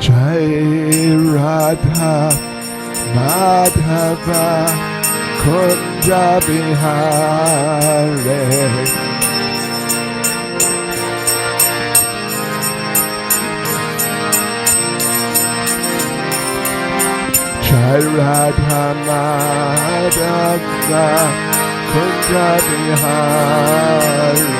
Jai Radha Madhava Kunja Bihare Jai Radha Madhava Kunja Bihare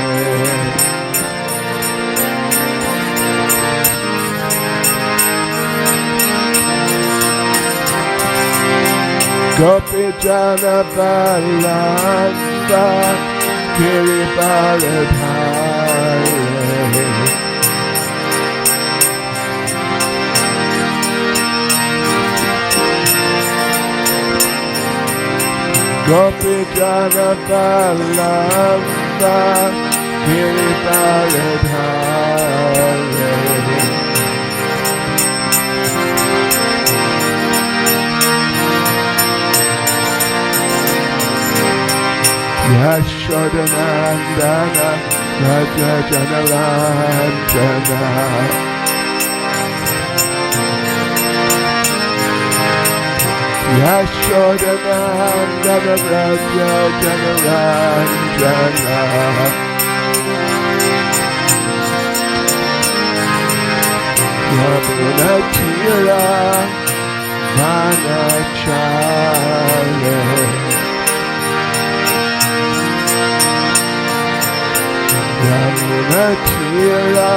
Gopi Jana Balamba Giri Baradhare Gopi Jana Balamba Giri Baradhare Yashodanandana Raja Janaranjana Yashodanandana Raja Janaranjana Yamuna Tira Manachare Yamuna Tira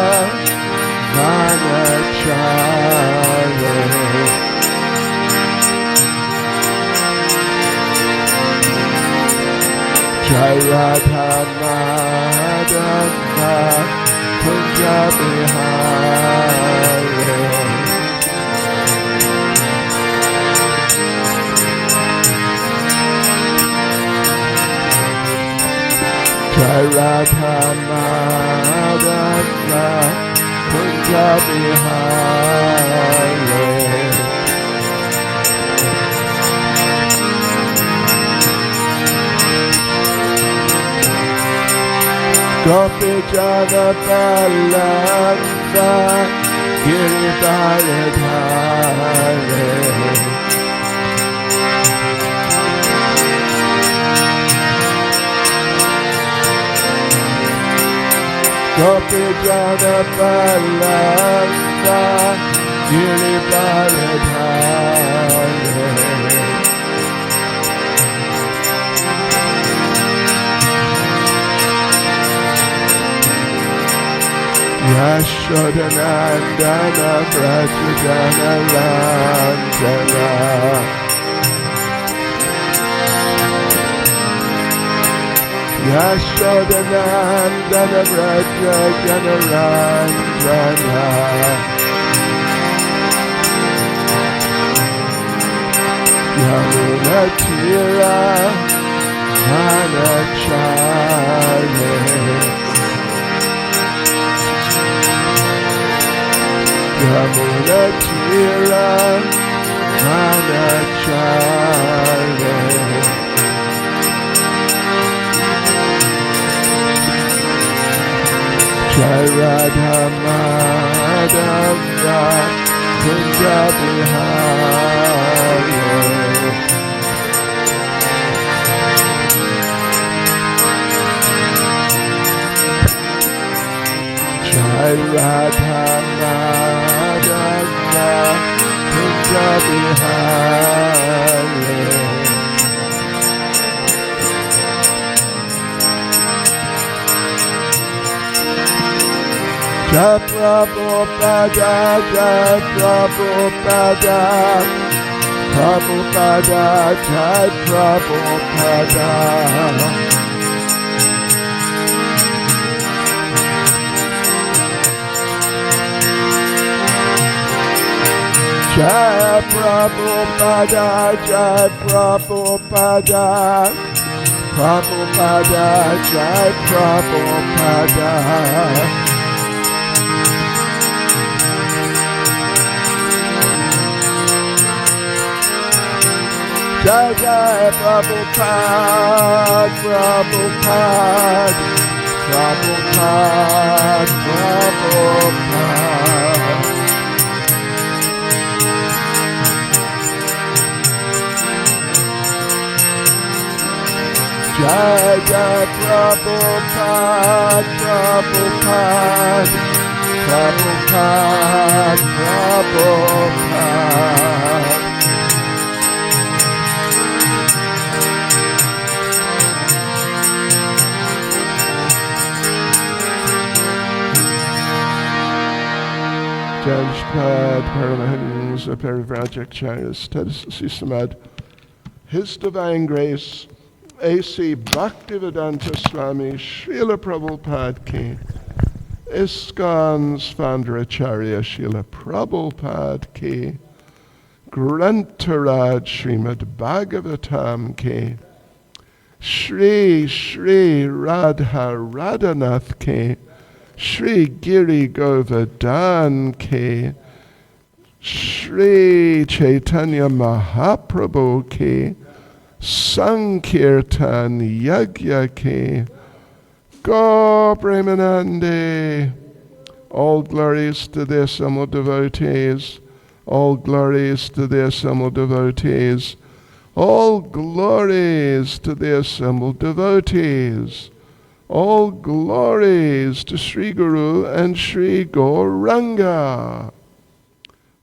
Manachare Jai Radha Madhava Kunja Bihare Jai Radha Madhava Kunja Bihare Gopi Jana Balamba Giri Baradhare Gopi Jana Balamba Giri Baradhare Yashodanandana Braja Janaranjana Yashodanandana Braja Janaranjana Yamuna Tira Manachare Yamuna Tira Manachare Jai Radha Madhava Kunja Bihare Jai Radha Madhava Kunja Bihare Jai Prabhupada Jai Prabhupada Prabhupada Jai Prabhupada Jai Prabhupada Jai Prabhupada Prabhupada Jai Prabhupada Jai Jai Prabhupada Prabhupada Prabhupada Prabhupada Jai Jai Prabhupada, Prabhupada, Prabhupada, Prabhupada. Jajpad Paramahansa Parivrajacharya Srimad, His Divine Grace, A.C. Bhaktivedanta Swami Srila Prabhupada Ki, ISKCON's founder Acharya Srila Prabhupada Ki, Grantaraj Srimad Bhagavatam Ki, Shri Shri Radha Radhanath Ki, Shri Giri Govardhan Ki, Shri Caitanya Mahaprabhu Ki, Sankirtan Yagya Ki, Go Premanande. All glories to the assembled devotees, all glories to the assembled devotees, all glories to the assembled devotees. All glories to Sri Guru and Sri Gauranga.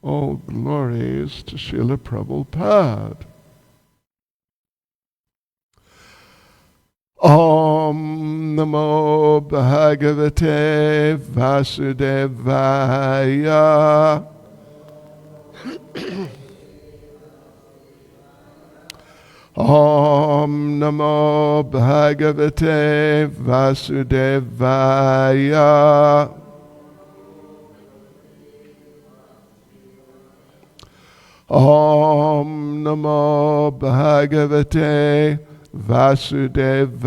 All glories to Srila Prabhupada. Om Namo Bhagavate Vasudevaya. Om Namo Bhagavate Vasudevaya. Om Namo Bhagavate Vasudevaya.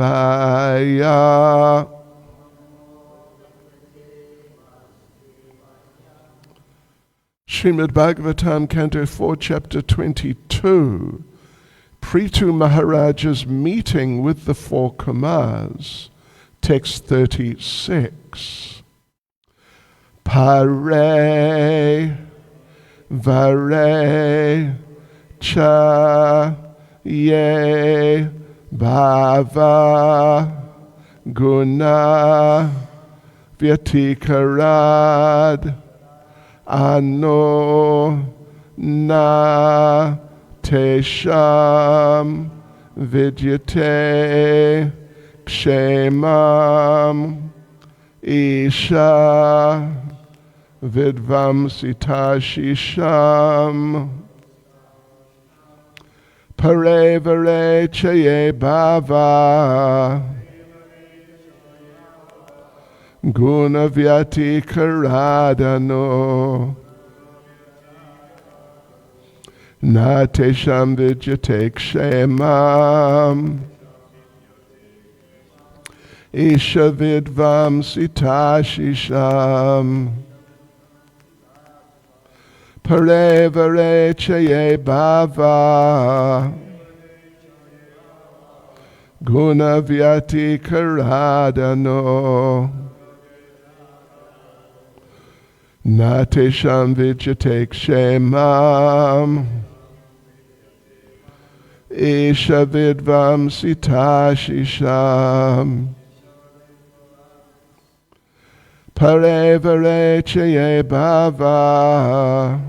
Srimad Bhagavatam, Canto 4, Chapter 22. Prithu Maharaja's meeting with the four Kumars. Text 36. Pare Vare Cha Ye Bhava Guna Vyatikarad Ano Na Tesham Vidyate Kshemam Isha Vidvamsitashisham Parevare Chaye Bhava Gunavyati Karadano Natesham Vidyate Kshemam Isha Vidvamsitashisham Parevare Chaye Bhava Gunavyati Karadano Natesham Vidyate Kshemam Isha Vidvamsitashisham Parevare Chaye Bhava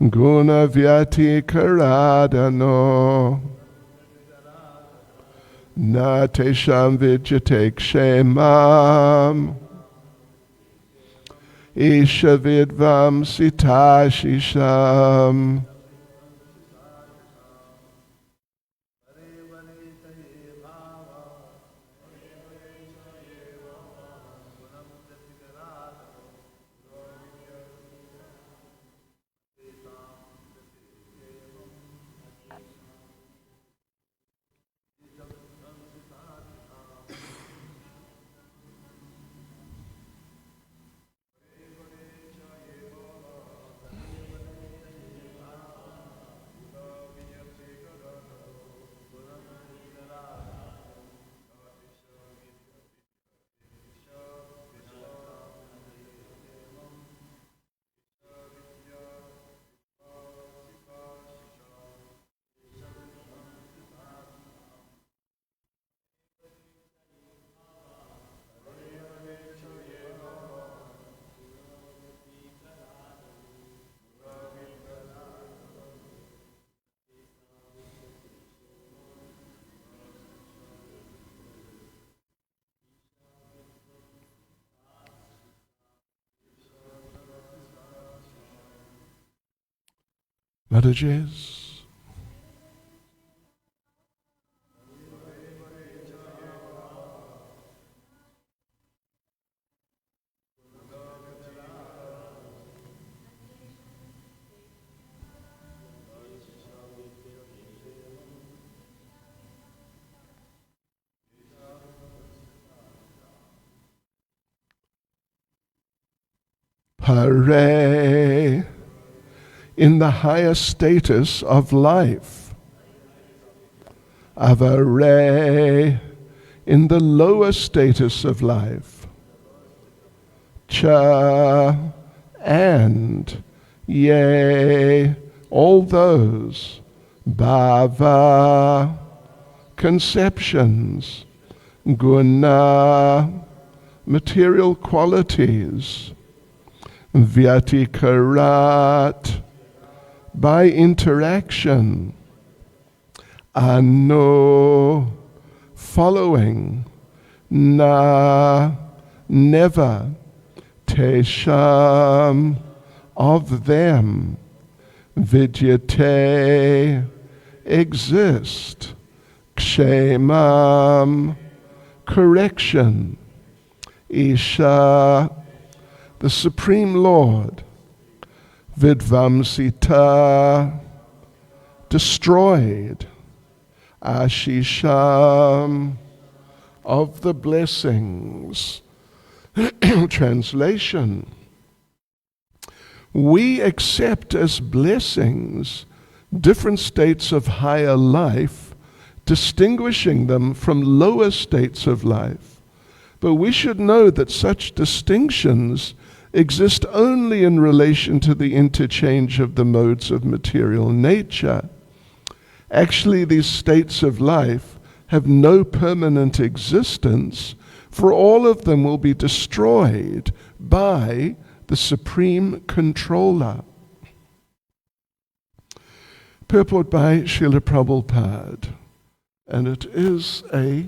Gunavyati Karadano Natesham Vidyate Kshemam Isha Vidvamsitashisham Mataji's. Hare in the higher status of life. Avare in the lower status of life. Cha and yea, all those. Bhava, conceptions. Guna, material qualities. Vyatikarat, by interaction. Ano, following. Na, never. Tesham, of them. Vidyate, exist. Kshemam, correction. Isha, the Supreme Lord. Vidvamsita, destroyed. Ashisham, of the blessings. Translation. We accept as blessings different states of higher life, distinguishing them from lower states of life. But we should know that such distinctions exist only in relation to the interchange of the modes of material nature. Actually, these states of life have no permanent existence, for all of them will be destroyed by the Supreme Controller. Purport by Srila Prabhupada, and it is a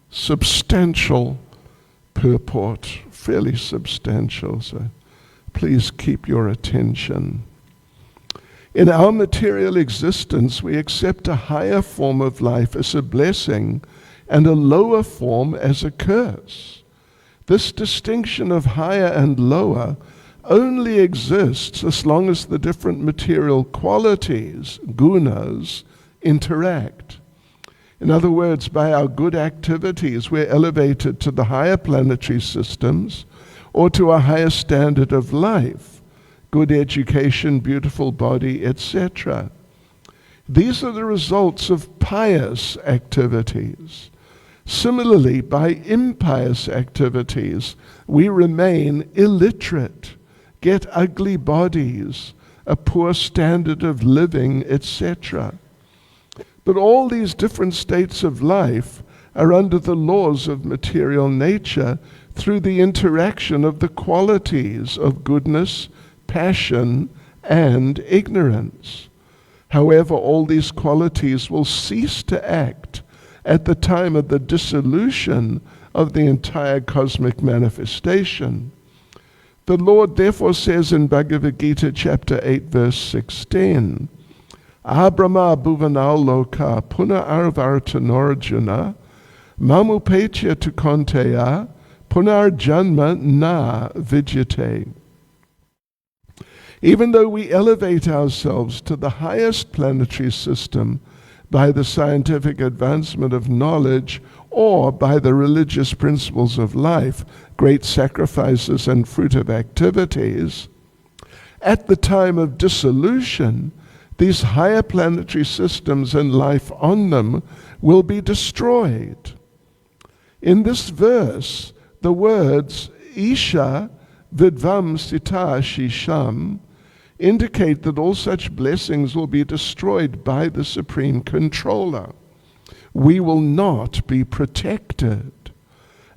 substantial purport, fairly substantial, so please keep your attention. In our material existence, we accept a higher form of life as a blessing and a lower form as a curse. This distinction of higher and lower only exists as long as the different material qualities, gunas, interact. In other words, by our good activities, we're elevated to the higher planetary systems or to a higher standard of life, good education, beautiful body, etc. These are the results of pious activities. Similarly, by impious activities, we remain illiterate, get ugly bodies, a poor standard of living, etc. But all these different states of life are under the laws of material nature through the interaction of the qualities of goodness, passion, and ignorance. However, all these qualities will cease to act at the time of the dissolution of the entire cosmic manifestation. The Lord therefore says in Bhagavad Gita chapter 8 verse 16, Abrahma bhuvanal loka puna arvartanorjuna mamupetya tukonteya punar janma na vidyate. Even though we elevate ourselves to the highest planetary system by the scientific advancement of knowledge or by the religious principles of life, great sacrifices and fruitive activities, at the time of dissolution, these higher planetary systems and life on them will be destroyed. In this verse, the words Isha Vidvam Sita Shisham indicate that all such blessings will be destroyed by the Supreme Controller. We will not be protected.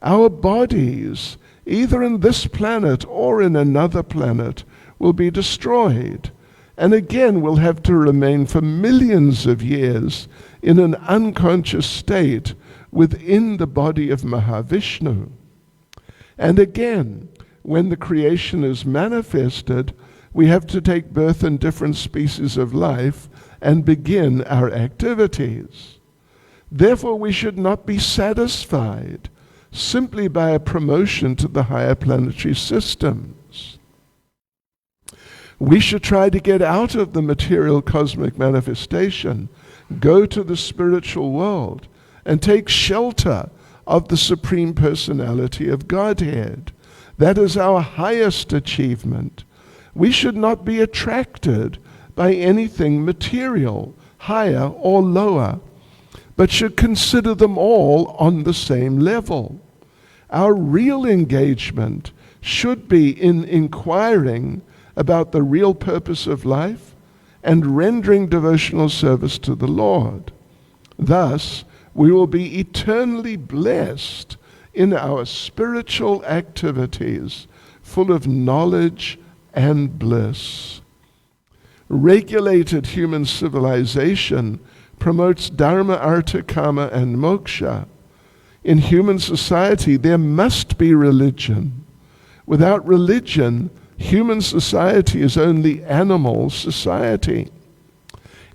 Our bodies, either in this planet or in another planet, will be destroyed. And again, we'll have to remain for millions of years in an unconscious state within the body of Mahavishnu. And again, when the creation is manifested, We have to take birth in different species of life and begin our activities. Therefore, we should not be satisfied simply by a promotion to the higher planetary systems. We should try to get out of the material cosmic manifestation, go to the spiritual world, and take shelter of the Supreme Personality of Godhead. That is our highest achievement. We should not be attracted by anything material, higher or lower, but should consider them all on the same level. Our real engagement should be in inquiring about the real purpose of life and rendering devotional service to the Lord. Thus, we will be eternally blessed in our spiritual activities, full of knowledge and bliss. Regulated human civilization promotes dharma, artha, kama, and moksha. In human society, there must be religion. Without religion, human society is only animal society.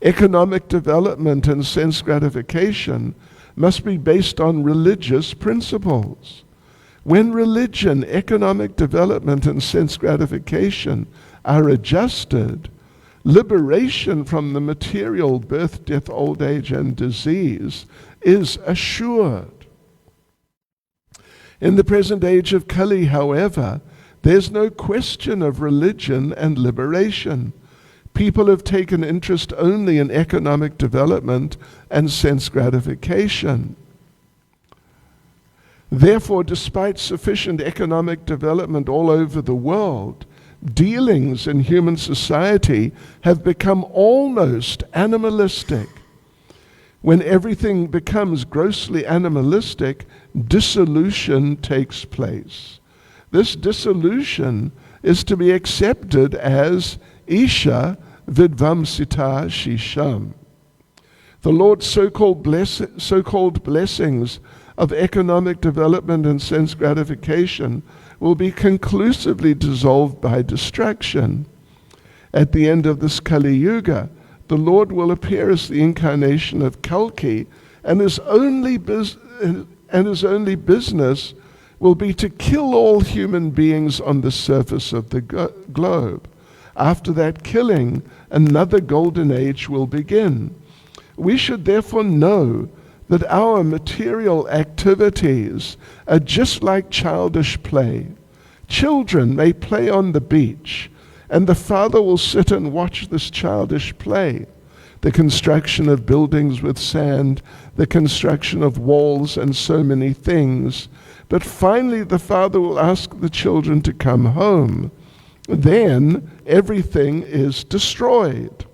Economic development and sense gratification must be based on religious principles. When religion, economic development, and sense gratification are adjusted, liberation from the material birth, death, old age, and disease is assured. In the present age of Kali, however, there's no question of religion and liberation. People have taken interest only in economic development and sense gratification. Therefore, despite sufficient economic development all over the world, dealings in human society have become almost animalistic. When everything becomes grossly animalistic, dissolution takes place. This dissolution is to be accepted as Isha Vidvamsita Shisham. The Lord's so-called blessings of economic development and sense gratification will be conclusively dissolved by destruction. At the end of this Kali Yuga, the Lord will appear as the incarnation of Kalki, and his only business will be to kill all human beings on the surface of the globe. After that killing, another golden age will begin. We should therefore know that our material activities are just like childish play. Children may play on the beach, and the father will sit and watch this childish play. The construction of buildings with sand, the construction of walls, and so many things. But finally the father will ask the children to come home. Then everything is destroyed.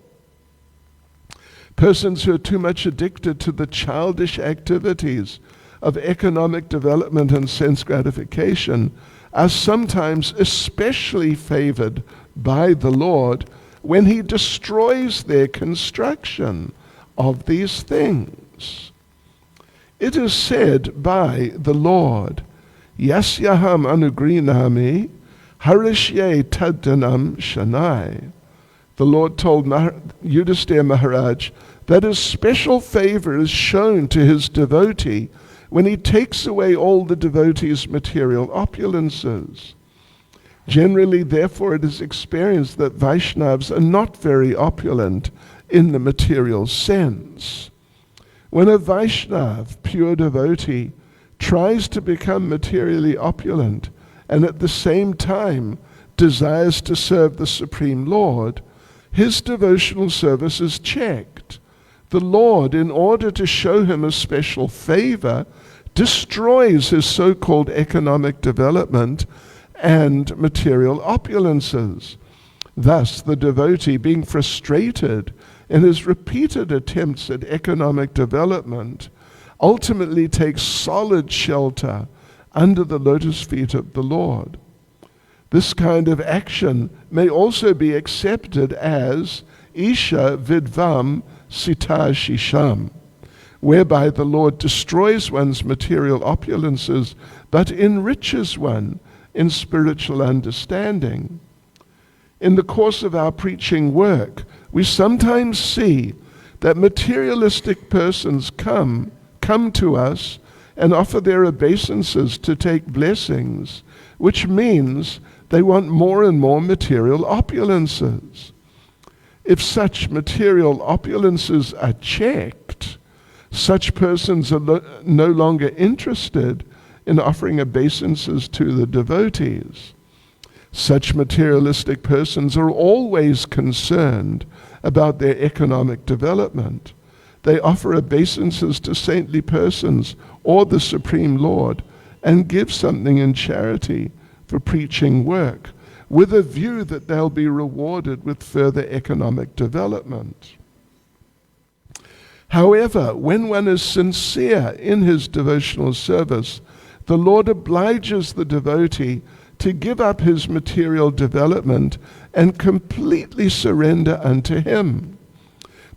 Persons who are too much addicted to the childish activities of economic development and sense gratification are sometimes especially favored by the Lord when he destroys their construction of these things. It is said by the Lord, Yasyaham anugrinami harishye taddanam shanai. The Lord told Yudhisthira Maharaj that his special favor is shown to his devotee when he takes away all the devotee's material opulences. Generally, therefore, it is experienced that Vaishnavas are not very opulent in the material sense. When a Vaishnav, pure devotee, tries to become materially opulent and at the same time desires to serve the Supreme Lord, his devotional service is checked. The Lord, in order to show him a special favor, destroys his so-called economic development and material opulences. Thus, the devotee, being frustrated in his repeated attempts at economic development, ultimately takes solid shelter under the lotus feet of the Lord. This kind of action may also be accepted as Isha Vidvam Sita Shisham, whereby the Lord destroys one's material opulences but enriches one in spiritual understanding. In the course of our preaching work, we sometimes see that materialistic persons come to us and offer their obeisances to take blessings, which means they want more and more material opulences. If such material opulences are checked, such persons are no longer interested in offering obeisances to the devotees. Such materialistic persons are always concerned about their economic development. They offer obeisances to saintly persons or the Supreme Lord and give something in charity for preaching work, with a view that they'll be rewarded with further economic development. However, when one is sincere in his devotional service, the Lord obliges the devotee to give up his material development and completely surrender unto him.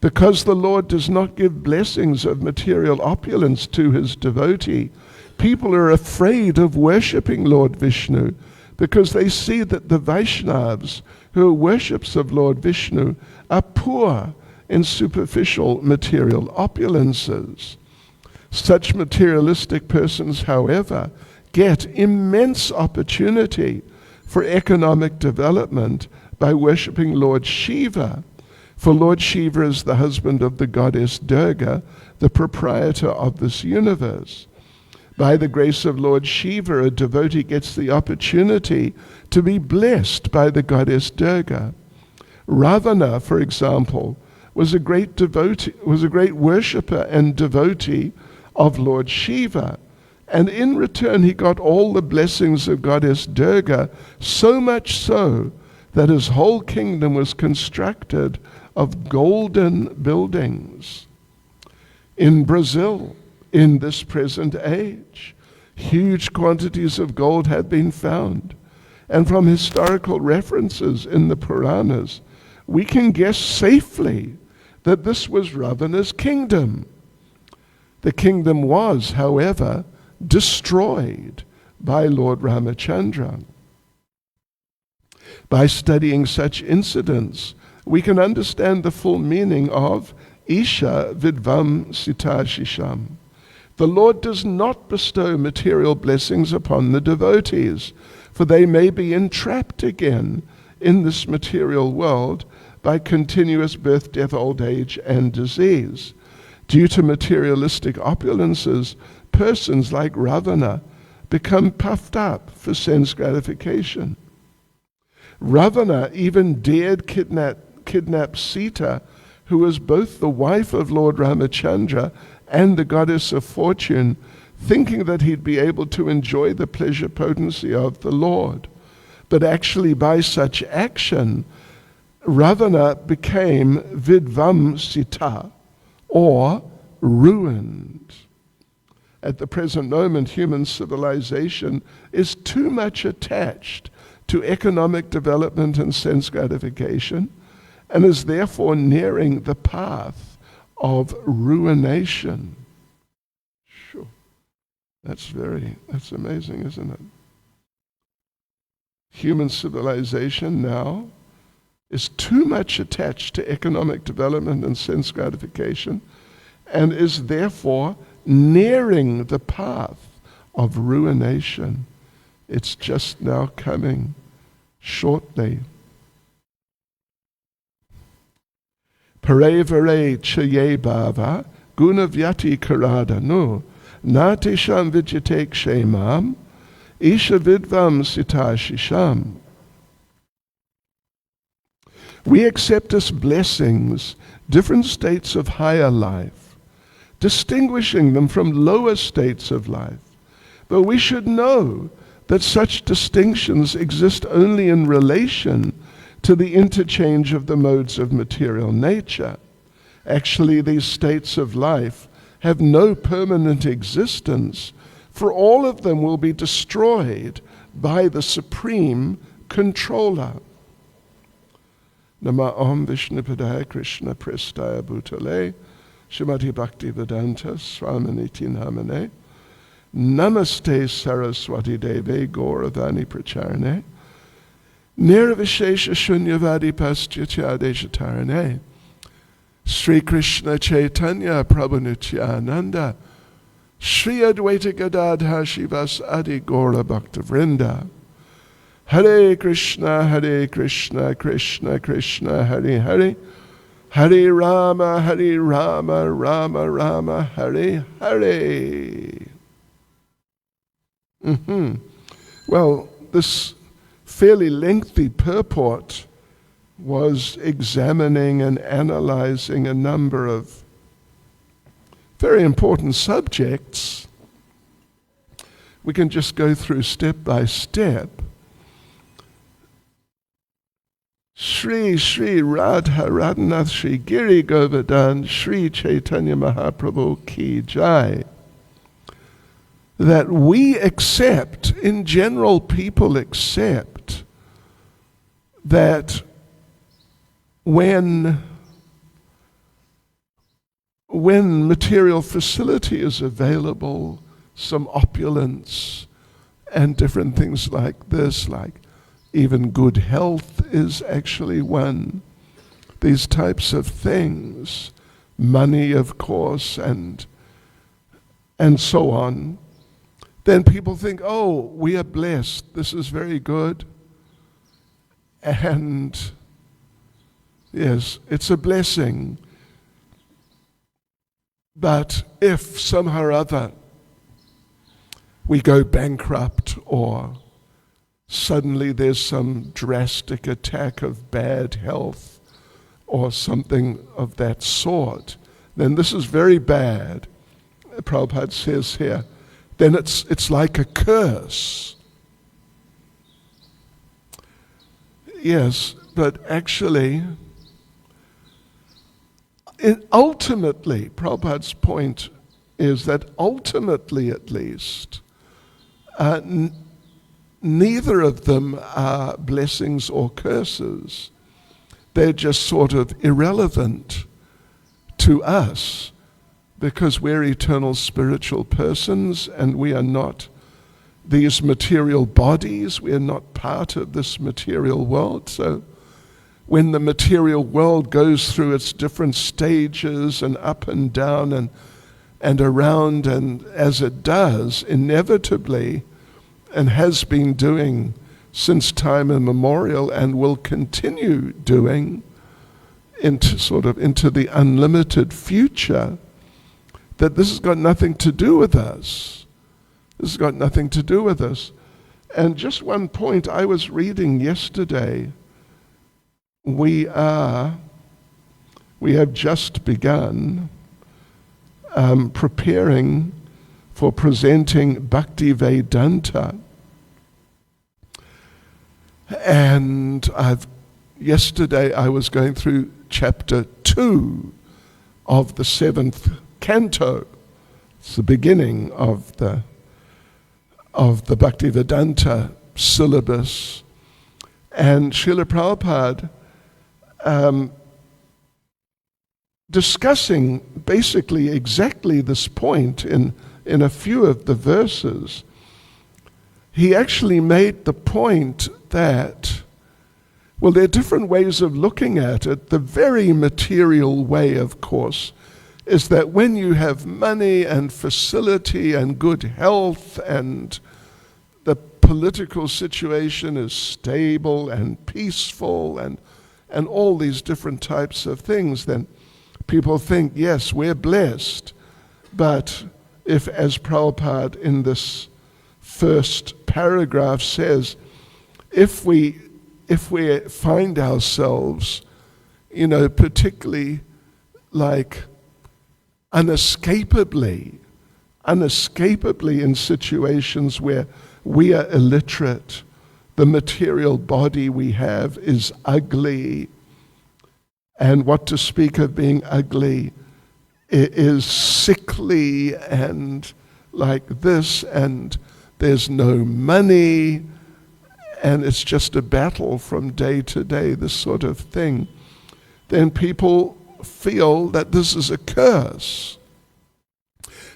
Because the Lord does not give blessings of material opulence to his devotee, people are afraid of worshipping Lord Vishnu, because they see that the Vaishnavas, who are worshippers of Lord Vishnu, are poor in superficial material opulences. Such materialistic persons, however, get immense opportunity for economic development by worshipping Lord Shiva. For Lord Shiva is the husband of the goddess Durga, the proprietor of this universe. By the grace of Lord Shiva, a devotee gets the opportunity to be blessed by the goddess Durga. Ravana, for example, was a great worshipper and devotee of Lord Shiva, and in return he got all the blessings of goddess Durga, so much so that his whole kingdom was constructed of golden buildings. In Brazil, in this present age, huge quantities of gold have been found, and from historical references in the Puranas, we can guess safely that this was Ravana's kingdom. The kingdom was, however, destroyed by Lord Ramachandra. By studying such incidents, we can understand the full meaning of Isha Vidvam Sitashisham. The Lord does not bestow material blessings upon the devotees, for they may be entrapped again in this material world by continuous birth, death, old age, and disease. Due to materialistic opulences, persons like Ravana become puffed up for sense gratification. Ravana even dared kidnap Sita, who was both the wife of Lord Ramachandra and the goddess of fortune, thinking that he'd be able to enjoy the pleasure potency of the Lord. But actually, by such action, Ravana became Vidvam Sita, or ruined. At the present moment, human civilization is too much attached to economic development and sense gratification, and is therefore nearing the path of ruination. Sure. That's amazing, isn't it? Human civilization now is too much attached to economic development and sense gratification, and is therefore nearing the path of ruination. It's just now coming shortly. Parevare chaye bhava gunavyati karada no natisham vijatek shemam isha vidvam sitashisham. We accept as blessings different states of higher life, distinguishing them from lower states of life. But we should know that such distinctions exist only in relation to the interchange of the modes of material nature. Actually, these states of life have no permanent existence, for all of them will be destroyed by the Supreme Controller. Nama Om Vishnupadaya Krishna Prestaya Bhutale Srimati Bhakti Vedanta Swami Namane Namaste Saraswati Deve Gauravani Pracharane Nirvishesha Shunyavadi Pastyatya Deshatarane Sri Krishna Chaitanya Prabhu Nityananda Sri Advaita Gadadhar Shivas Adi Gaura Bhakta Vrinda Hare Krishna Krishna Krishna Hare Hare Hare Rama Rama Rama Hare Hare. Well, this fairly lengthy purport was examining and analyzing a number of very important subjects. We can just go through step by step. Shri Radha Radhanath Shri Giri Govardhan Shri Chaitanya Mahaprabhu Ki Jai. That we accept, in general people accept, that when material facility is available, some opulence and different things like this, like even good health is actually one, these types of things, money of course, and so on, then people think, oh, we are blessed, this is very good. And yes, it's a blessing. But if somehow or other we go bankrupt, or suddenly there's some drastic attack of bad health or something of that sort, then this is very bad. Prabhupada says here, then it's like a curse. Yes, but actually, ultimately, Prabhupada's point is that ultimately at least, neither of them are blessings or curses. They're just sort of irrelevant to us because we're eternal spiritual persons and we are not these material bodies. We are not part of this material world. So when the material world goes through its different stages and up and down and around, and as it does, inevitably, and has been doing since time immemorial and will continue doing into the unlimited future, that this has got nothing to do with us. This has got nothing to do with us. And just one point I was reading yesterday, we have just begun preparing for presenting Bhakti Vedanta. And yesterday I was going through chapter 2 of the 7th canto. It's the beginning of the Bhakti Vedanta syllabus. And Srila Prabhupada discussing basically exactly this point in a few of the verses, he actually made the point that, well, there are different ways of looking at it. The very material way, of course, is that when you have money and facility and good health and the political situation is stable and peaceful and all these different types of things, then people think, yes, we're blessed. But if, as Prabhupada in this first paragraph says, if we find ourselves, particularly like unescapably in situations where we are illiterate, the material body we have is ugly, and what to speak of being ugly, it is sickly and like this, and there's no money, and it's just a battle from day to day, this sort of thing, then people feel that this is a curse.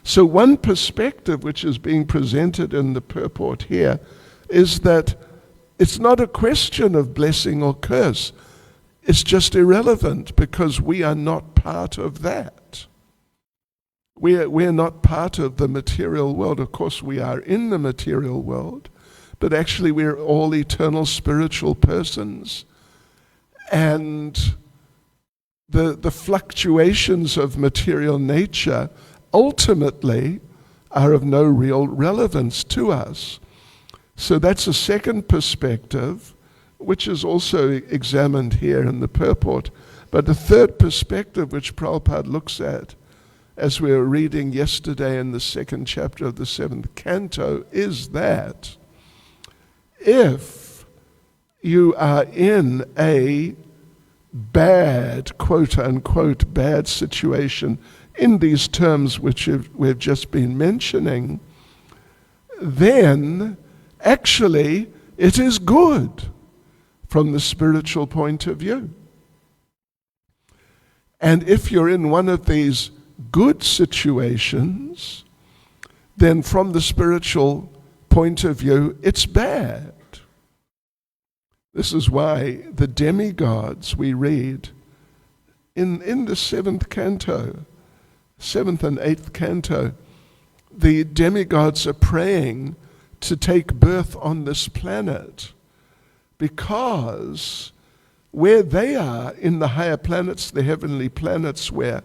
So one perspective which is being presented in the purport here is that it's not a question of blessing or curse. It's just irrelevant because we are not part of that. We're not part of the material world. Of course, we are in the material world, but actually we're all eternal spiritual persons. And the fluctuations of material nature ultimately are of no real relevance to us. So that's a second perspective, which is also examined here in the purport. But the third perspective which Prabhupada looks at, as we were reading yesterday in the second chapter of the 7th canto, is that if you are in a bad, quote-unquote, bad situation in these terms which we've just been mentioning, then actually it is good from the spiritual point of view. And if you're in one of these good situations, then from the spiritual point of view, it's bad. This is why the demigods we read in the 7th canto, 7th and 8th canto, the demigods are praying to take birth on this planet because where they are in the higher planets, the heavenly planets, where,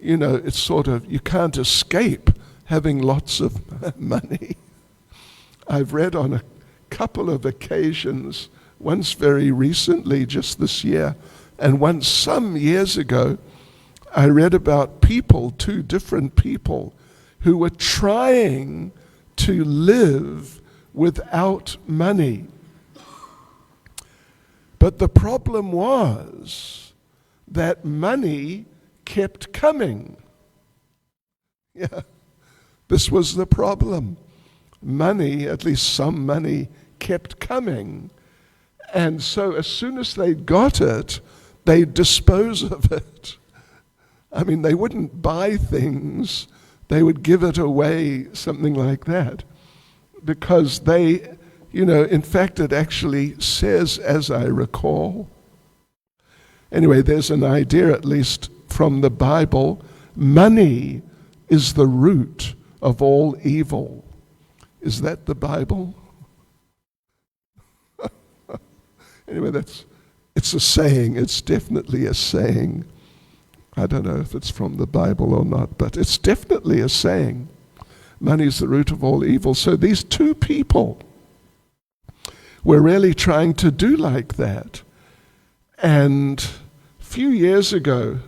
it's sort of, you can't escape having lots of money. I've read on a couple of occasions, once very recently, just this year, and once some years ago, I read about people, 2 different people, who were trying to live without money. But the problem was that money kept coming. Yeah, this was the problem. Money, at least some money, kept coming. And so as soon as they got it, they'd dispose of it. I mean, they wouldn't buy things, they would give it away, something like that. Because they, in fact, it actually says, as I recall, anyway, there's an idea, at least from the Bible, money is the root of all evil. Is that the Bible? Anyway, it's a saying. It's definitely a saying. I don't know if it's from the Bible or not, but it's definitely a saying. Money is the root of all evil. So these 2 people were really trying to do like that. And a few years ago,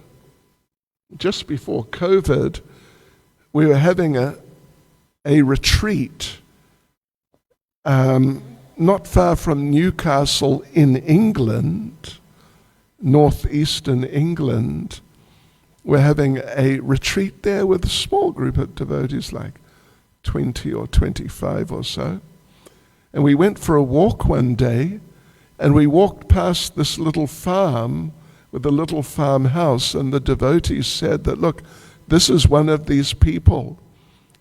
just before COVID, we were having a retreat not far from Newcastle in England, northeastern England. We're having a retreat there with a small group of devotees, like 20 or 25 or so. And we went for a walk one day, and we walked past this little farm with a little farmhouse, and the devotees said that, look, this is one of these people.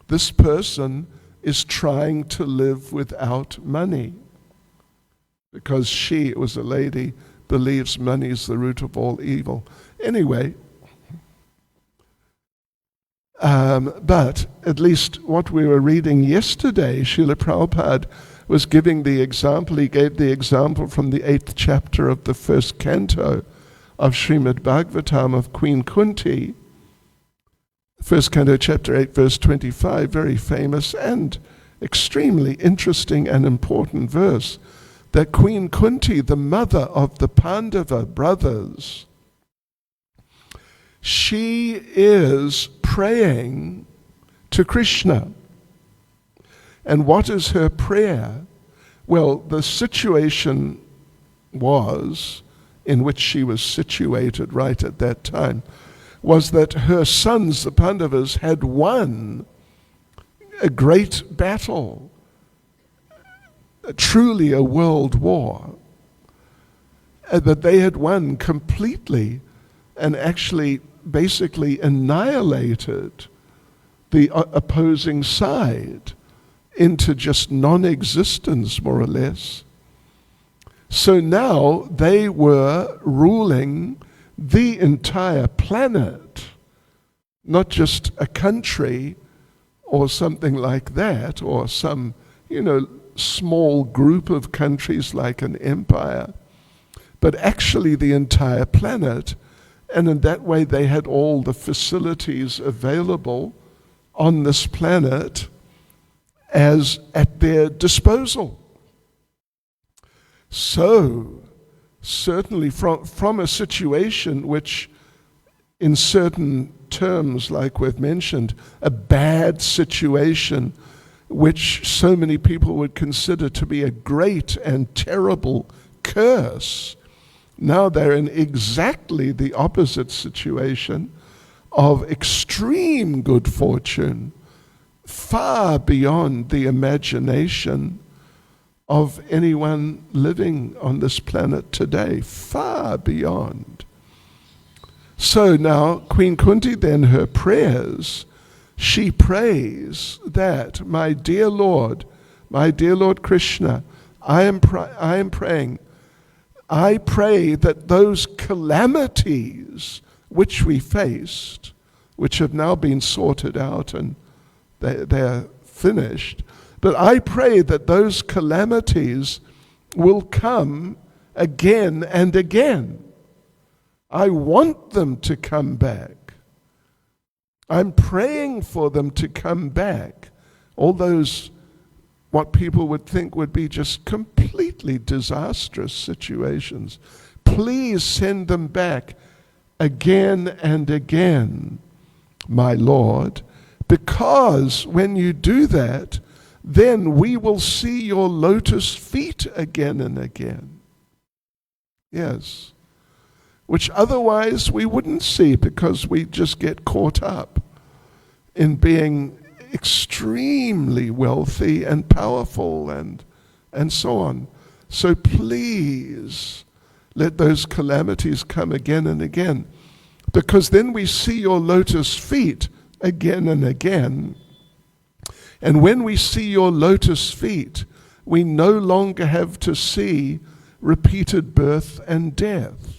This person is trying to live without money because she, it was a lady, believes money is the root of all evil. Anyway, but at least what we were reading yesterday, Srila Prabhupada was giving the example. He gave the example from the 8th chapter of the 1st canto of Srimad Bhagavatam of Queen Kunti. 1st canto, chapter 8, verse 25, very famous and extremely interesting and important verse, that Queen Kunti, the mother of the Pandava brothers, she is praying to Krishna. And what is her prayer? Well, the situation was, in which she was situated right at that time, was that her sons, the Pandavas, had won a great battle, truly a world war, that they had won completely and actually basically annihilated the opposing side into just non-existence, more or less. So now they were ruling the entire planet, not just a country or something like that, or some, small group of countries like an empire, but actually the entire planet. And in that way they had all the facilities available on this planet as at their disposal. So, certainly from a situation which, in certain terms, like we've mentioned, a bad situation, which so many people would consider to be a great and terrible curse, now they're in exactly the opposite situation of extreme good fortune, far beyond the imagination of anyone living on this planet today, far beyond. So now Queen Kunti, then her prayers, she prays that, my dear Lord Krishna, I am praying, I pray that those calamities which we faced, which have now been sorted out and they're finished, but I pray that those calamities will come again and again. I want them to come back. I'm praying for them to come back. All those, what people would think would be just completely disastrous situations. Please send them back again and again, my Lord, because when you do that, then we will see your lotus feet again and again. Yes. Which otherwise we wouldn't see, because we just get caught up in being extremely wealthy and powerful and so on. So please let those calamities come again and again, because then we see your lotus feet again and again. And when we see your lotus feet, we no longer have to see repeated birth and death.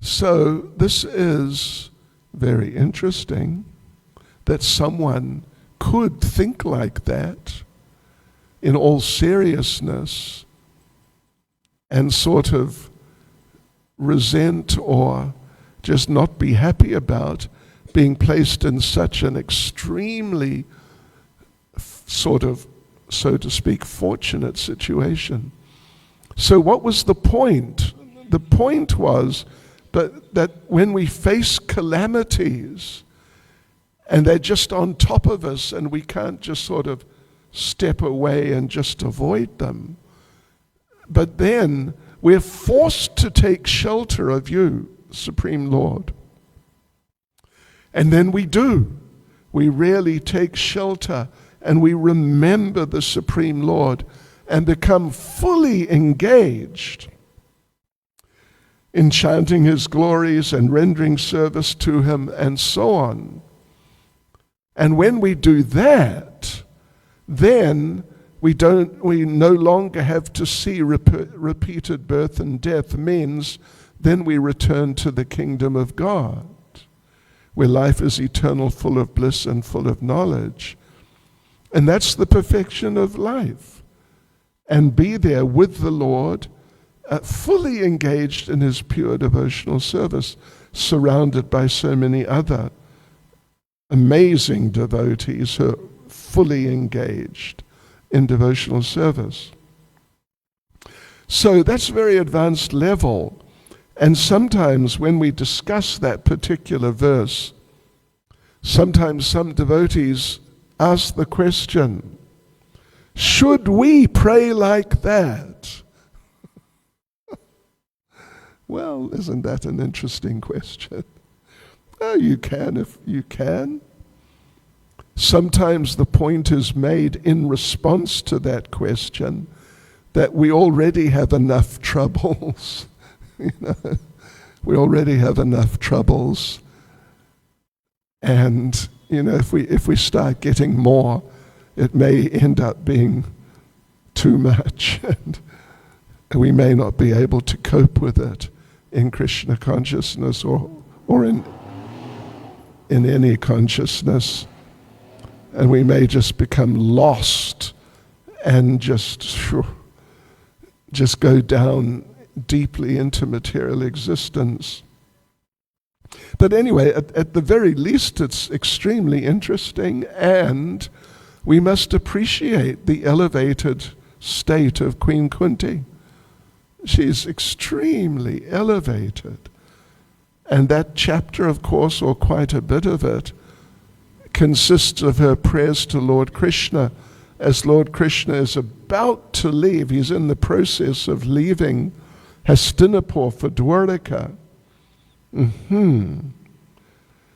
So this is very interesting that someone could think like that in all seriousness and sort of resent or just not be happy about being placed in such an extremely sort of, so to speak, fortunate situation. So what was the point? The point was that when we face calamities and they're just on top of us and we can't just sort of step away and just avoid them, but then we're forced to take shelter of you, Supreme Lord. And then we do. We really take shelter and we remember the Supreme Lord and become fully engaged in chanting His glories and rendering service to Him and so on. And when we do that, then we no longer have to see repeated birth and death. Means then we return to the kingdom of God, where life is eternal, full of bliss and full of knowledge. And that's the perfection of life. And be there with the Lord, fully engaged in His pure devotional service, surrounded by so many other amazing devotees who are fully engaged in devotional service. So that's a very advanced level. And sometimes when we discuss that particular verse, sometimes some devotees ask the question, should we pray like that? Well, isn't that an interesting question? Oh, you can if you can. Sometimes the point is made in response to that question that we already have enough troubles. We already have enough troubles. And, if we start getting more, it may end up being too much. we may not be able to cope with it in Krishna consciousness or in any consciousness. And we may just become lost and just go down deeply into material existence. But anyway, at the very least, it's extremely interesting, and we must appreciate the elevated state of Queen Kunti. She's extremely elevated. And that chapter, of course, or quite a bit of it, consists of her prayers to Lord Krishna. As Lord Krishna is about to leave, he's in the process of leaving Hastinapur for Dwaraka.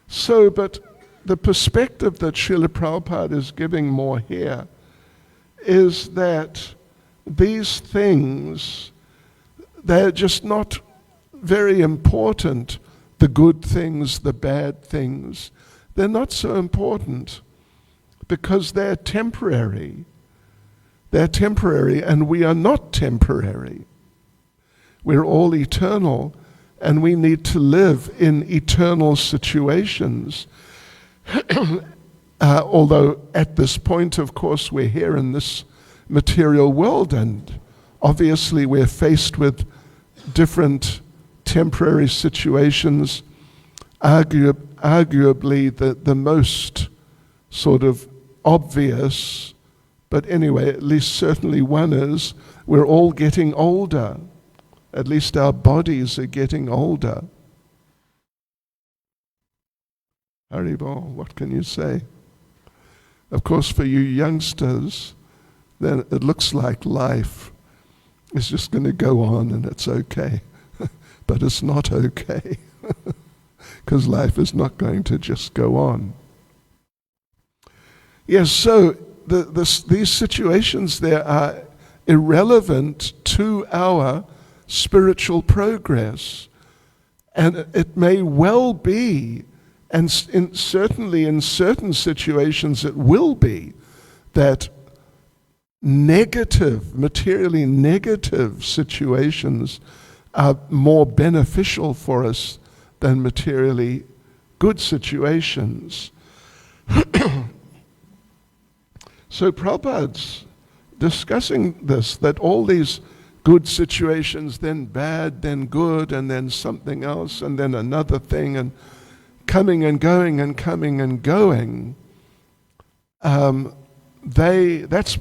So, but the perspective that Srila Prabhupada is giving more here is that these things, they're just not very important. The good things, the bad things, they're not so important because they're temporary. They're temporary, and we are not temporary. We're all eternal, and we need to live in eternal situations. Although at this point, of course, we're here in this material world, and obviously we're faced with different temporary situations. Arguably the most sort of obvious, but anyway, at least certainly one is, we're all getting older. At least our bodies are getting older. Haribol, what can you say? Of course, for you youngsters, then it looks like life is just going to go on and it's okay. But it's not okay, because life is not going to just go on. Yes, so these situations there are irrelevant to our spiritual progress. And it may well be, and certainly in certain situations it will be, that materially negative situations are more beneficial for us than materially good situations. So Prabhupada's discussing this, that all these good situations, then bad, then good, and then something else, and then another thing, and coming and going and coming and going, that's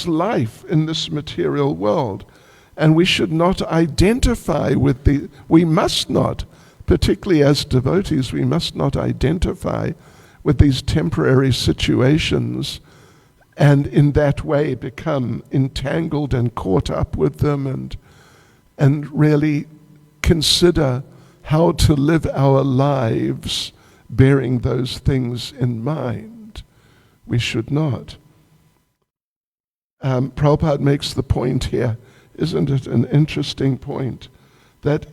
life in this material world. And we should not identify with we must not, particularly as devotees, we must not identify with these temporary situations and in that way become entangled and caught up with them and really consider how to live our lives bearing those things in mind. We should not. Prabhupada makes the point here, isn't it an interesting point, that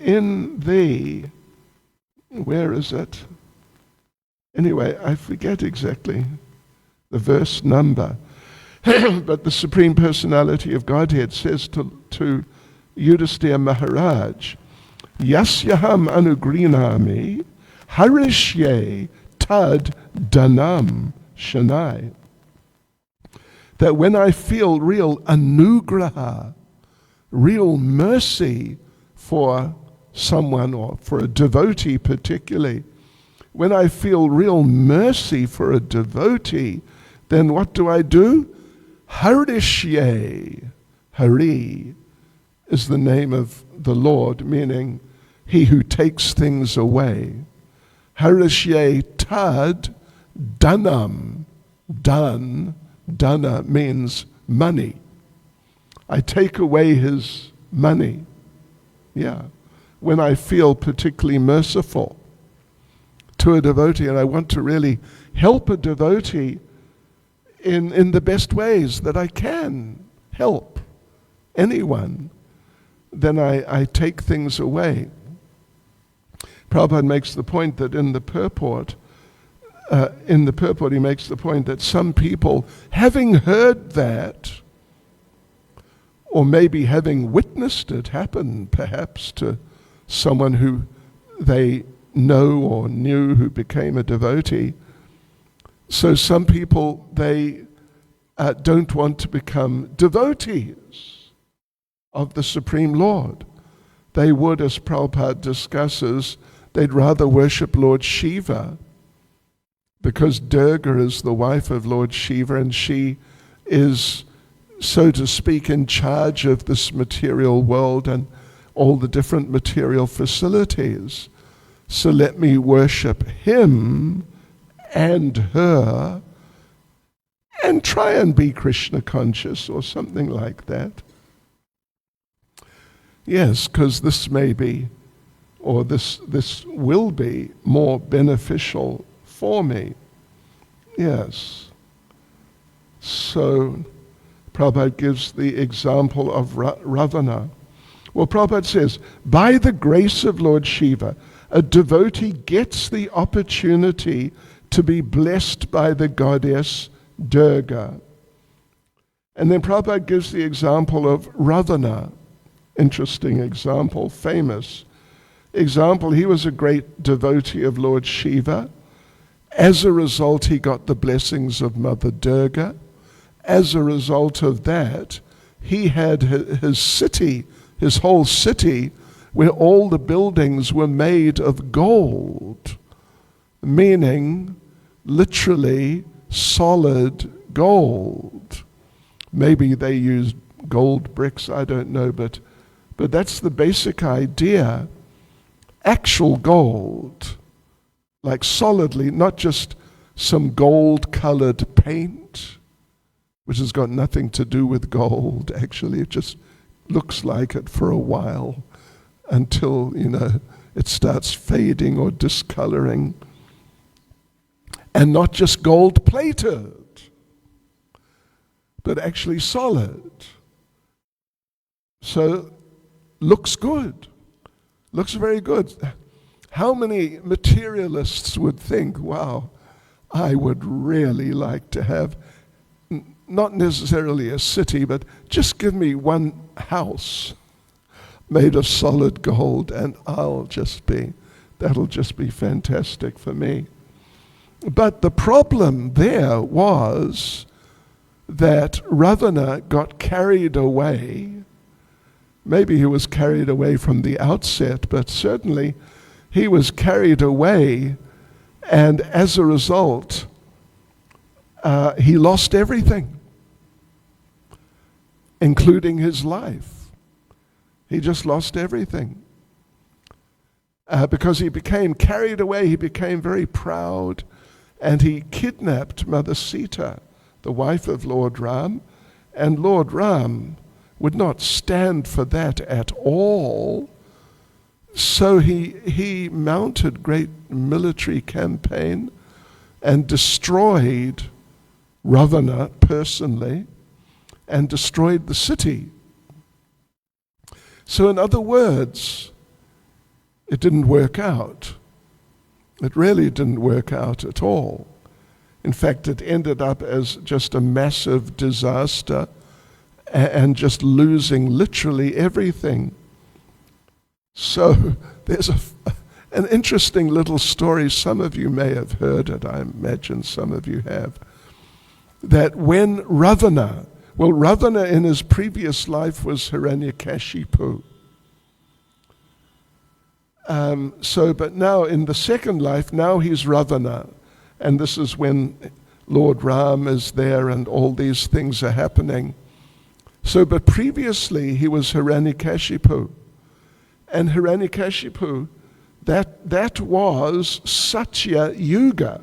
where is it? Anyway, I forget exactly the verse number, but the Supreme Personality of Godhead says to Yudhisthira Maharaj, Yasyaham anugrinami harishye tad danam shanai. That when I feel real anugraha, real mercy for someone or for a devotee particularly, when I feel real mercy for a devotee, then what do? Harishye. Hari is the name of the Lord, meaning he who takes things away. Harishye tad danam. Dana means money. I take away his money. Yeah. When I feel particularly merciful to a devotee and I want to really help a devotee in the best ways that I can help anyone, then I take things away. Prabhupada makes the point that in the purport he makes the point that some people, having heard that, or maybe having witnessed it happen perhaps to someone who they know or knew who became a devotee. So some people, they don't want to become devotees of the Supreme Lord. They would, as Prabhupada discusses, they'd rather worship Lord Shiva, because Durga is the wife of Lord Shiva, and she is, so to speak, in charge of this material world and all the different material facilities. So let me worship him and her and try and be Krishna conscious or something like that. Yes, because this may be, or this will be more beneficial for me. Yes. So Prabhupada gives the example of Ravana. Well, Prabhupada says, by the grace of Lord Shiva, a devotee gets the opportunity to be blessed by the goddess Durga. And then Prabhupada gives the example of Ravana. Interesting example, famous example. He was a great devotee of Lord Shiva. As a result, he got the blessings of Mother Durga. As a result of that, he had his city, his whole city, where all the buildings were made of gold, meaning literally solid gold. Maybe they used gold bricks, I don't know, but that's the basic idea. Actual gold, like solidly, not just some gold-colored paint, which has got nothing to do with gold, actually. It just looks like it for a while until, it starts fading or discoloring. And not just gold-plated, but actually solid. So, looks good. Looks very good. How many materialists would think, wow, I would really like to have, not necessarily a city, but just give me one house made of solid gold and that'll just be fantastic for me. But the problem there was that Ravana got carried away. Maybe he was carried away from the outset, but certainly he was carried away, and as a result, he lost everything, including his life. He just lost everything. Because he became carried away, he became very proud, and he kidnapped Mother Sita, the wife of Lord Ram, and Lord Ram would not stand for that at all. So he mounted great military campaign and destroyed Ravana personally and destroyed the city. So in other words, it didn't work out. It really didn't work out at all. In fact, it ended up as just a massive disaster and just losing literally everything. So there's an interesting little story. Some of you may have heard it. I imagine some of you have. That when Ravana in his previous life was Hiranyakashipu. But now in the second life, now he's Ravana. And this is when Lord Ram is there and all these things are happening. But previously he was Hiranyakashipu. And Hiranyakashipu, that was Satya Yuga.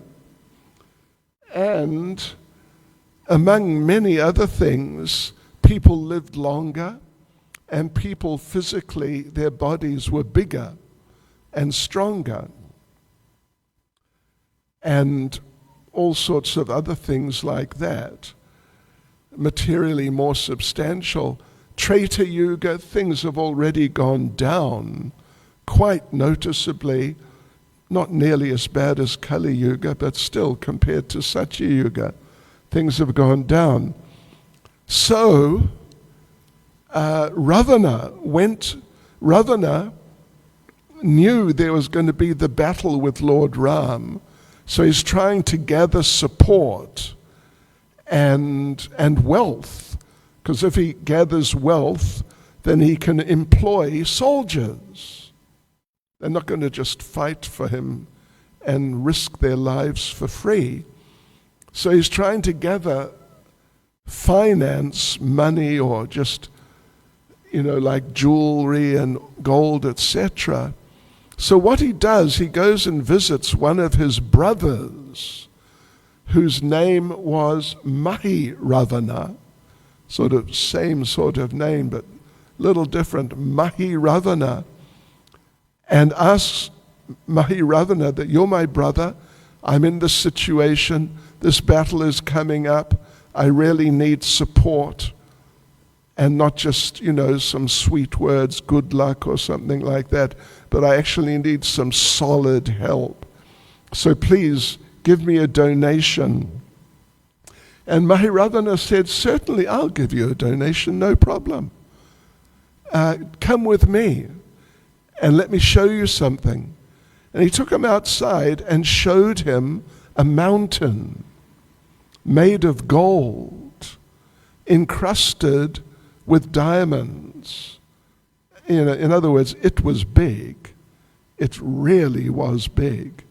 And among many other things, people lived longer, and people physically, their bodies were bigger and stronger. And all sorts of other things like that, materially more substantial. Treta Yuga, things have already gone down quite noticeably, not nearly as bad as Kali Yuga, but still compared to Satya Yuga, things have gone down. So Ravana knew there was going to be the battle with Lord Ram, so he's trying to gather support and wealth, because if he gathers wealth, then he can employ soldiers. They're not going to just fight for him and risk their lives for free. So he's trying to gather finance, money, or just, like jewelry and gold, etc. So what he does, he goes and visits one of his brothers, whose name was Mahi-Ravana, same sort of name, but little different, Mahi-Ravana, and asks Mahi-Ravana that, you're my brother, I'm in this situation, this battle is coming up, I really need support, and not just, some sweet words, good luck or something like that, but I actually need some solid help. So please give me a donation. And Mahi-Ravana said, certainly I'll give you a donation, no problem. Come with me and let me show you something. And he took him outside and showed him a mountain made of gold, encrusted with diamonds. In other words, it was big. It really was big.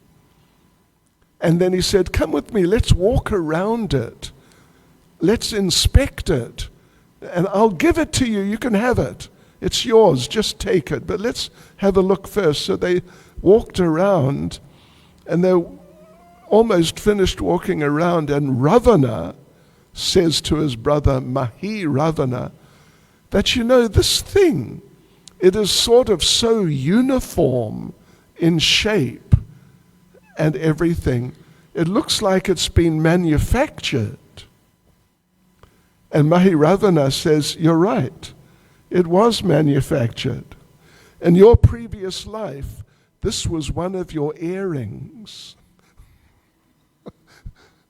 And then he said, come with me, let's walk around it. Let's inspect it. And I'll give it to you, you can have it. It's yours, just take it. But let's have a look first. So they walked around, and they almost finished walking around, and Ravana says to his brother Mahi-Ravana that, this thing, it is sort of so uniform in shape and everything. It looks like it's been manufactured. And Mahi-Ravana says, you're right. It was manufactured. In your previous life, this was one of your earrings.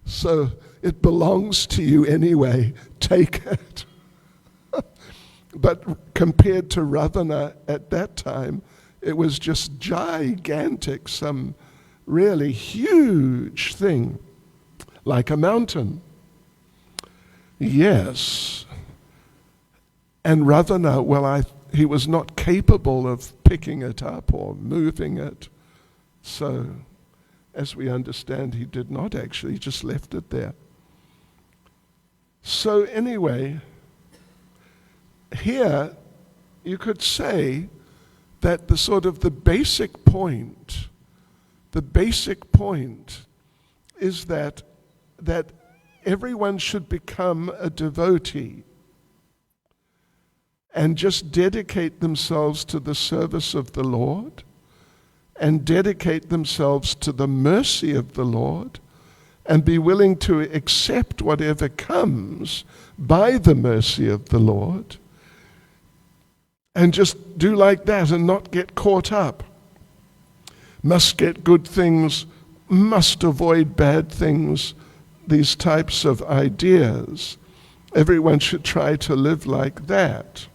So it belongs to you anyway. Take it. But compared to Ravana at that time, it was just gigantic, some really huge thing, like a mountain. Yes. And Ravana, he was not capable of picking it up or moving it. So, as we understand, he did not actually, he just left it there. So anyway, here you could say that the basic point is that everyone should become a devotee and just dedicate themselves to the service of the Lord and dedicate themselves to the mercy of the Lord and be willing to accept whatever comes by the mercy of the Lord, and just do like that and not get caught up. Must get good things, must avoid bad things, these types of ideas. Everyone should try to live like that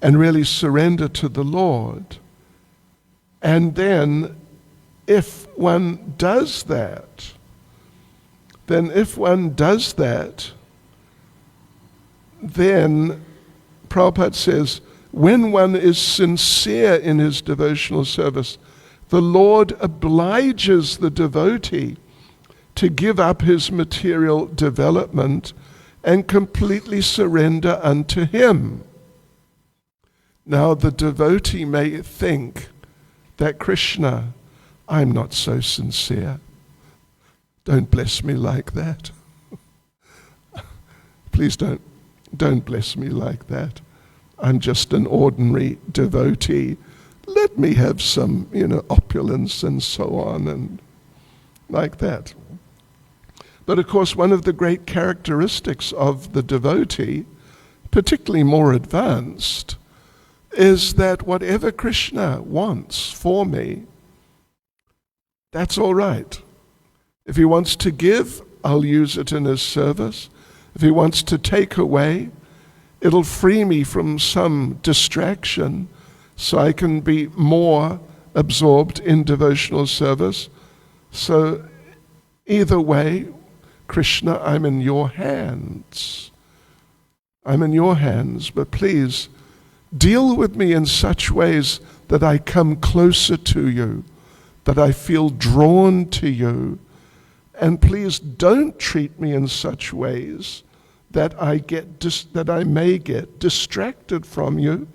and really surrender to the Lord. And then if one does that, then Prabhupada says, when one is sincere in his devotional service, the Lord obliges the devotee to give up his material development and completely surrender unto him. Now the devotee may think that, Krishna, I'm not so sincere. Don't bless me like that. Please don't bless me like that. I'm just an ordinary devotee. Let me have some, opulence and so on, and like that. But of course, one of the great characteristics of the devotee, particularly more advanced, is that whatever Krishna wants for me, that's all right. If he wants to give, I'll use it in his service. If he wants to take away, it'll free me from some distraction so I can be more absorbed in devotional service. So either way, Krishna, I'm in your hands. I'm in your hands, but please deal with me in such ways that I come closer to you, that I feel drawn to you. And please don't treat me in such ways that I may get distracted from you,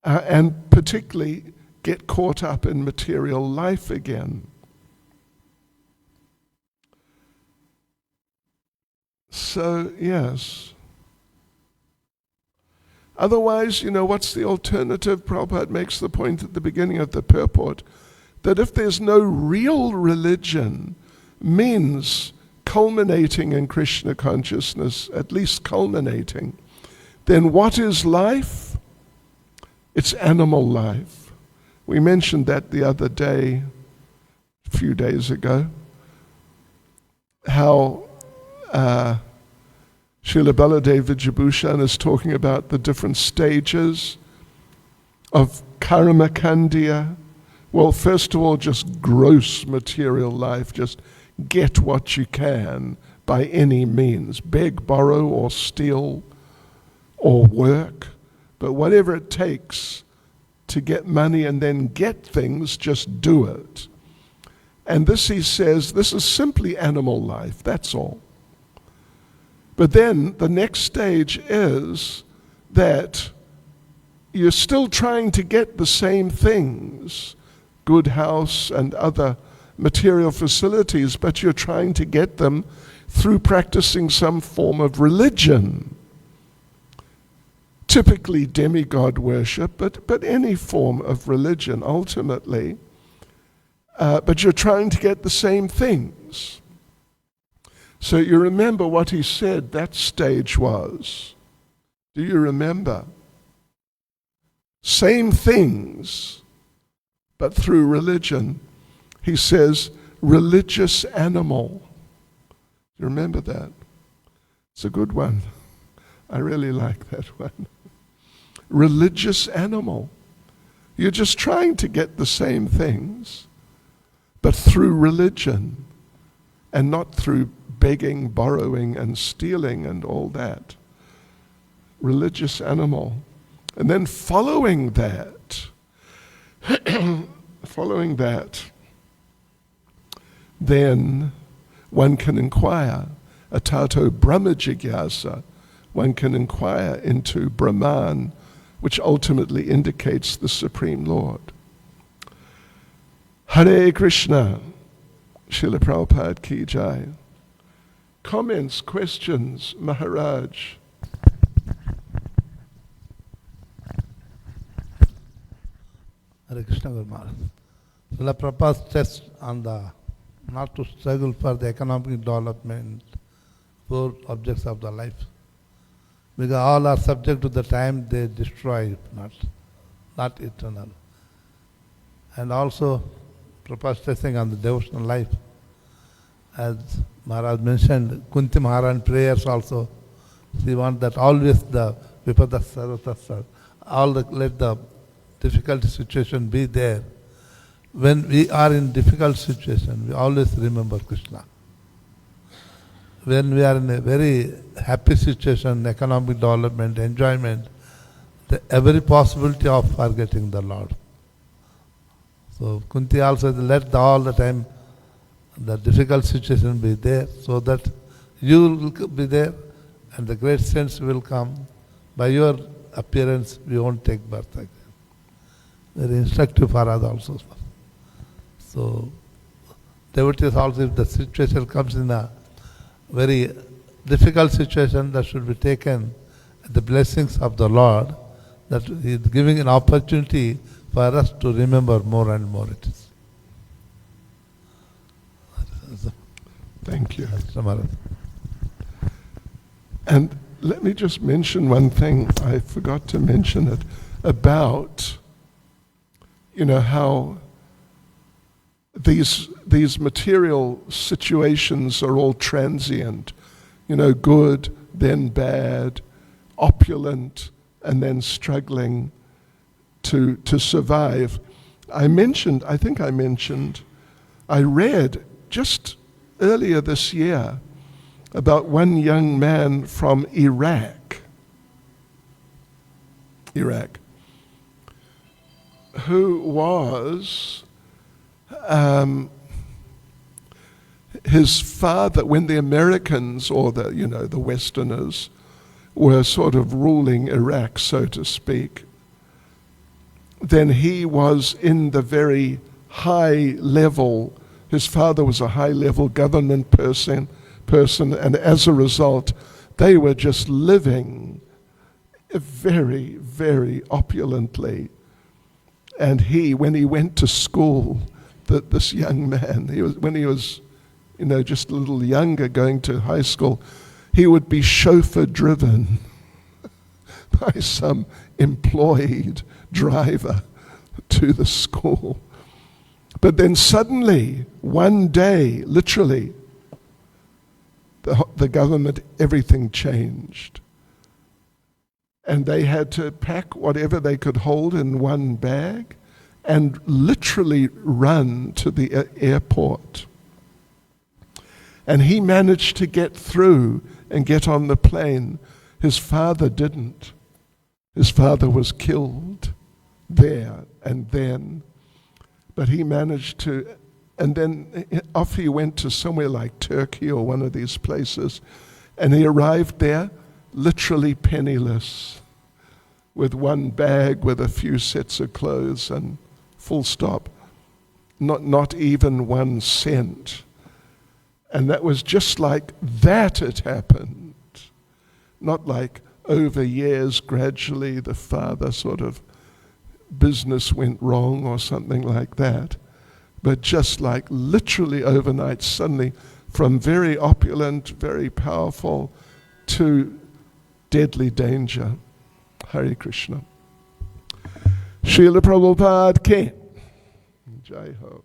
and particularly get caught up in material life again. So, yes. Otherwise, what's the alternative? Prabhupada makes the point at the beginning of the purport that if there's no real religion, means culminating in Krishna consciousness, at least culminating, then what is life? It's animal life. We mentioned that the other day, a few days ago, how Srila Baladev Vijayabhushan is talking about the different stages of karma kandya. Well, first of all, just gross material life, just get what you can by any means. Beg, borrow, or steal, or work. But whatever it takes to get money and then get things, just do it. And this, he says, this is simply animal life, that's all. But then the next stage is that you're still trying to get the same things, good house and other material facilities, but you're trying to get them through practicing some form of religion. Typically demigod worship, but any form of religion ultimately. But you're trying to get the same things. So you remember what he said that stage was. Do you remember? Same things, but through religion. He says, religious animal. You remember that? It's a good one. I really like that one. Religious animal. You're just trying to get the same things, but through religion, and not through begging, borrowing, and stealing and all that. Religious animal. And then following that, then one can inquire, atato Brahma Jigyasa, one can inquire into Brahman, which ultimately indicates the Supreme Lord. Hare Krishna, Srila Prabhupada Ki Jai. Comments, questions, Maharaj? Hare Krishna Guru Maharaj. Srila Prabhupada's stress on the not to struggle for the economic development, 4 objects of the life. Because all are subject to the time they destroy, not eternal. And also, Prabhupada stressing on the devotional life. As Maharaj mentioned, Kunti Maharaj prayers also. She wants that always the Vipada Sarvatasa, let the difficult situation be there. When we are in difficult situation, we always remember Krishna. When we are in a very happy situation, economic development, enjoyment, every possibility of forgetting the Lord. So Kunti also let all the time the difficult situation be there, so that you will be there and the great sense will come. By your appearance, we won't take birth again. Very instructive for us also. So devotees also, if the situation comes in a very difficult situation, that should be taken the blessings of the Lord, that He is giving an opportunity for us to remember more and more it is. Thank you. And let me just mention one thing, I forgot to mention it, about, how these material situations are all transient, good, then bad, opulent and then struggling to survive. I read just earlier this year about one young man from Iraq, who was his father, when the Americans or the Westerners were sort of ruling Iraq, so to speak, then he was in the very high level. His father was a high level government person, and as a result, they were just living very, very opulently. And when he went to school, this young man, when he was just a little younger, going to high school, he would be chauffeur driven by some employed driver to the school. But then suddenly, one day, literally, the government, everything changed. And they had to pack whatever they could hold in one bag and literally run to the airport. And he managed to get through and get on the plane. His father didn't. His father was killed there and then. But he managed to, and then off he went to somewhere like Turkey or one of these places, and he arrived there literally penniless, with one bag with a few sets of clothes and full stop. Not even 1 cent. And that was just like that had happened. Not like over years, gradually the father sort of business went wrong or something like that. But just like literally overnight, suddenly from very opulent, very powerful to deadly danger. Hare Krishna. Srila Prabhupada Ki Jai Ho.